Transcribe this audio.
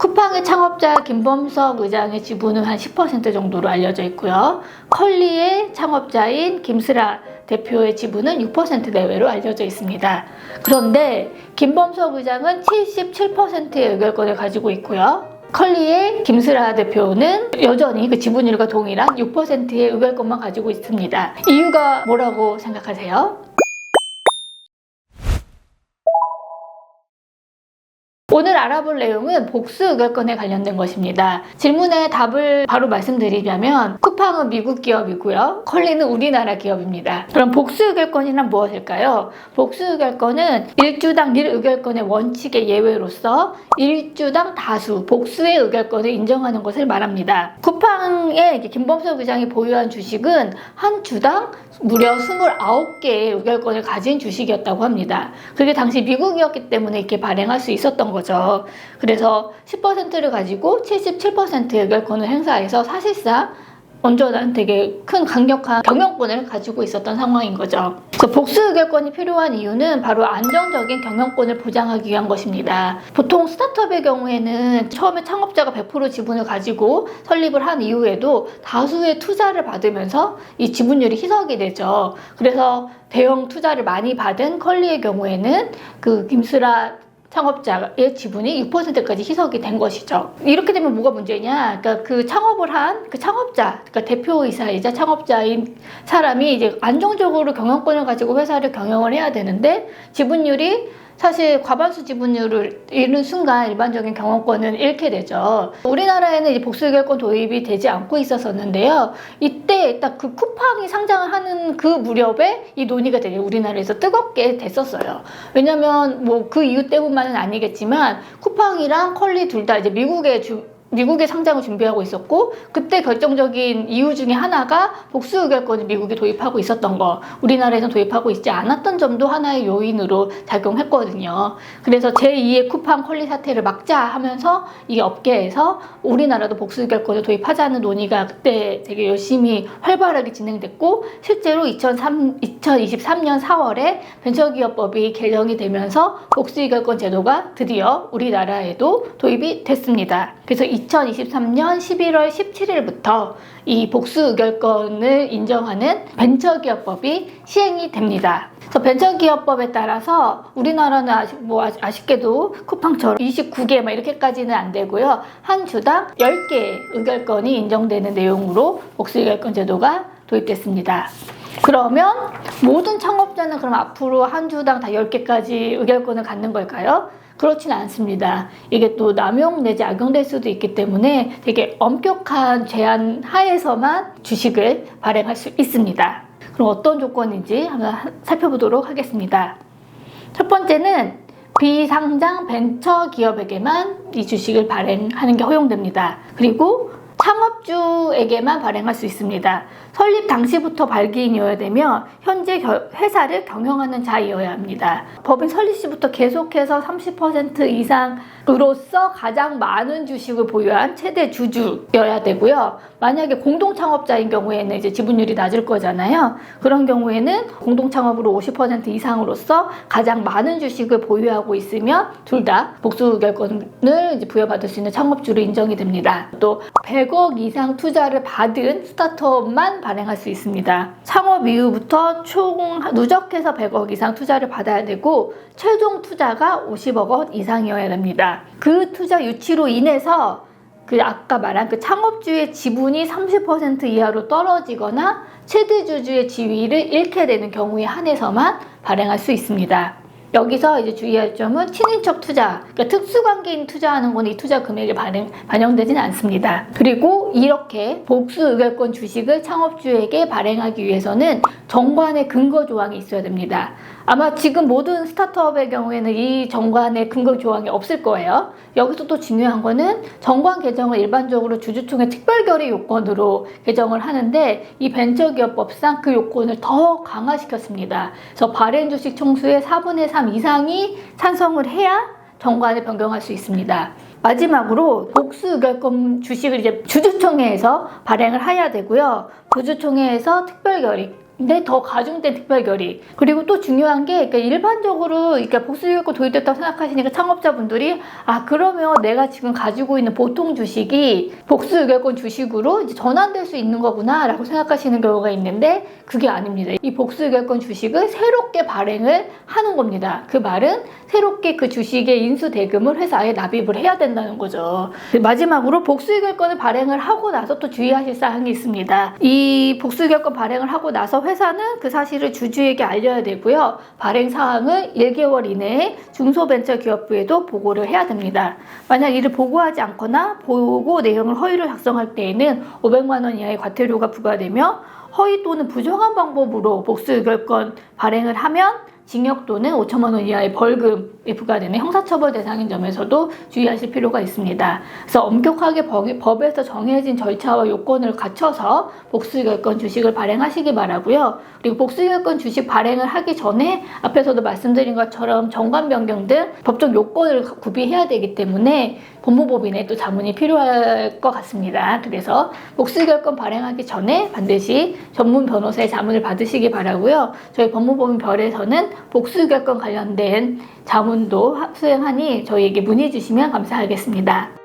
쿠팡의 창업자 김범석 의장의 지분은 한 10% 정도로 알려져 있고요. 컬리의 창업자인 김슬아 대표의 지분은 6% 내외로 알려져 있습니다. 그런데 김범석 의장은 77%의 의결권을 가지고 있고요. 컬리의 김슬아 대표는 여전히 그 지분율과 동일한 6%의 의결권만 가지고 있습니다. 이유가 뭐라고 생각하세요? 오늘 알아볼 내용은 복수 의결권에 관련된 것입니다. 질문에 답을 바로 말씀드리자면 쿠팡은 미국 기업이고요. 컬리는 우리나라 기업입니다. 그럼 복수 의결권이란 무엇일까요? 복수 의결권은 1주당 1의결권의 원칙의 예외로서 1주당 다수, 복수의 의결권을 인정하는 것을 말합니다. 쿠팡의 김범석 의장이 보유한 주식은 한 주당 무려 29개의 의결권을 가진 주식이었다고 합니다. 그게 당시 미국이었기 때문에 이렇게 발행할 수 있었던 거죠. 그래서 10%를 가지고 77%의 의결권을 행사해서 사실상 온전한 되게 큰 강력한 경영권을 가지고 있었던 상황인 거죠. 그래서 복수 의결권이 필요한 이유는 바로 안정적인 경영권을 보장하기 위한 것입니다. 보통 스타트업의 경우에는 처음에 창업자가 100% 지분을 가지고 설립을 한 이후에도 다수의 투자를 받으면서 이 지분율이 희석이 되죠. 그래서 대형 투자를 많이 받은 컬리의 경우에는 그 김슬아 창업자의 지분이 6%까지 희석이 된 것이죠. 이렇게 되면 뭐가 문제냐? 그러니까 그 창업을 한 그 창업자, 그러니까 대표이사이자 창업자인 사람이 이제 안정적으로 경영권을 가지고 회사를 경영을 해야 되는데 지분율이 사실 과반수 지분율을 잃는 순간 일반적인 경영권은 잃게 되죠. 우리나라에는 이제 복수 의결권 도입이 되지 않고 있었는데요. 이때 딱 그 쿠팡이 상장을 하는 그 무렵에 이 논의가 되게 우리나라에서 뜨겁게 됐었어요. 왜냐면 뭐 그 이유 때문만은 아니겠지만 쿠팡이랑 컬리 둘 다 이제 미국의 상장을 준비하고 있었고 그때 결정적인 이유 중에 하나가 복수 의결권을 미국에 도입하고 있었던 거, 우리나라에서는 도입하고 있지 않았던 점도 하나의 요인으로 작용했거든요. 그래서 제2의 쿠팡 컬리 사태를 막자 하면서 이 업계에서 우리나라도 복수 의결권을 도입하자는 논의가 그때 되게 열심히 활발하게 진행됐고 실제로 2023년 4월에 벤처기업법이 개정이 되면서 복수 의결권 제도가 드디어 우리나라에도 도입이 됐습니다. 그래서 2023년 11월 17일부터 이 복수 의결권을 인정하는 벤처기업법이 시행이 됩니다. 그래서 벤처기업법에 따라서 우리나라는 아쉽게도 쿠팡처럼 29개 이렇게까지는 안 되고요. 한 주당 10개의 의결권이 인정되는 내용으로 복수 의결권 제도가 도입됐습니다. 그러면 모든 창업자는 그럼 앞으로 한 주당 다 10개까지 의결권을 갖는 걸까요? 그렇진 않습니다. 이게 또 남용 내지 악용될 수도 있기 때문에 되게 엄격한 제한 하에서만 주식을 발행할 수 있습니다. 그럼 어떤 조건인지 한번 살펴보도록 하겠습니다. 첫 번째는 비상장 벤처 기업에게만 이 주식을 발행하는 게 허용됩니다. 그리고 창업주에게만 발행할 수 있습니다. 설립 당시부터 발기인이어야 되며 현재 회사를 경영하는 자이어야 합니다. 법인 설립 시부터 계속해서 30% 이상으로서 가장 많은 주식을 보유한 최대 주주여야 되고요. 만약에 공동 창업자인 경우에는 이제 지분율이 낮을 거잖아요. 그런 경우에는 공동 창업으로 50% 이상으로서 가장 많은 주식을 보유하고 있으면 둘 다 복수 의결권을 이제 부여받을 수 있는 창업주로 인정이 됩니다. 또 100억 이상 투자를 받은 스타트업만 발행할 수 있습니다. 창업 이후부터 총 누적해서 100억 이상 투자를 받아야 되고 최종 투자가 50억 원 이상이어야 됩니다. 그 투자 유치로 인해서 그 아까 말한 그 창업주의 지분이 30% 이하로 떨어지거나 최대 주주의 지위를 잃게 되는 경우에 한해서만 발행할 수 있습니다. 여기서 이제 주의할 점은 친인척 투자, 그러니까 특수관계인 투자하는 건 이 투자 금액에 반영되지는 않습니다. 그리고 이렇게 복수 의결권 주식을 창업주에게 발행하기 위해서는 정관의 근거 조항이 있어야 됩니다. 아마 지금 모든 스타트업의 경우에는 이 정관의 근거 조항이 없을 거예요. 여기서 또 중요한 거는 정관 개정을 일반적으로 주주총회 특별결의 요건으로 개정을 하는데 이 벤처기업법상 그 요건을 더 강화시켰습니다. 그래서 발행 주식 총수의 4분의 3 이상이 찬성을 해야 정관을 변경할 수 있습니다. 마지막으로 복수 의결권 주식을 이제 주주총회에서 발행을 해야 되고요. 주주총회에서 특별결의 근데 더 가중된 특별결의. 그리고 또 중요한 게 그러니까 일반적으로 그러니까 복수결권 도입됐다고 생각하시니까 창업자분들이 그러면 내가 지금 가지고 있는 보통 주식이 복수결권 주식으로 이제 전환될 수 있는 거구나 라고 생각하시는 경우가 있는데 그게 아닙니다. 이 복수결권 주식을 새롭게 발행을 하는 겁니다. 그 말은 새롭게 그 주식의 인수대금을 회사에 납입을 해야 된다는 거죠. 마지막으로 복수결권을 발행을 하고 나서 또 주의하실 사항이 있습니다. 이 복수결권 발행을 하고 나서 회사는 그 사실을 주주에게 알려야 되고요. 발행 사항을 1개월 이내에 중소벤처기업부에도 보고를 해야 됩니다. 만약 이를 보고하지 않거나 보고 내용을 허위로 작성할 때에는 500만 원 이하의 과태료가 부과되며 허위 또는 부정한 방법으로 복수결권 발행을 하면 징역 또는 5천만 원 이하의 벌금이 부과되는 형사처벌 대상인 점에서도 주의하실 필요가 있습니다. 그래서 엄격하게 법에서 정해진 절차와 요건을 갖춰서 복수결권 주식을 발행하시기 바라고요. 그리고 복수결권 주식 발행을 하기 전에 앞에서도 말씀드린 것처럼 정관 변경 등 법적 요건을 구비해야 되기 때문에 법무법인에 또 자문이 필요할 것 같습니다. 그래서 복수결권 발행하기 전에 반드시 전문 변호사의 자문을 받으시기 바라고요. 저희 법무법인 별에서는 복수결권 관련된 자문도 수행하니 저희에게 문의 주시면 감사하겠습니다.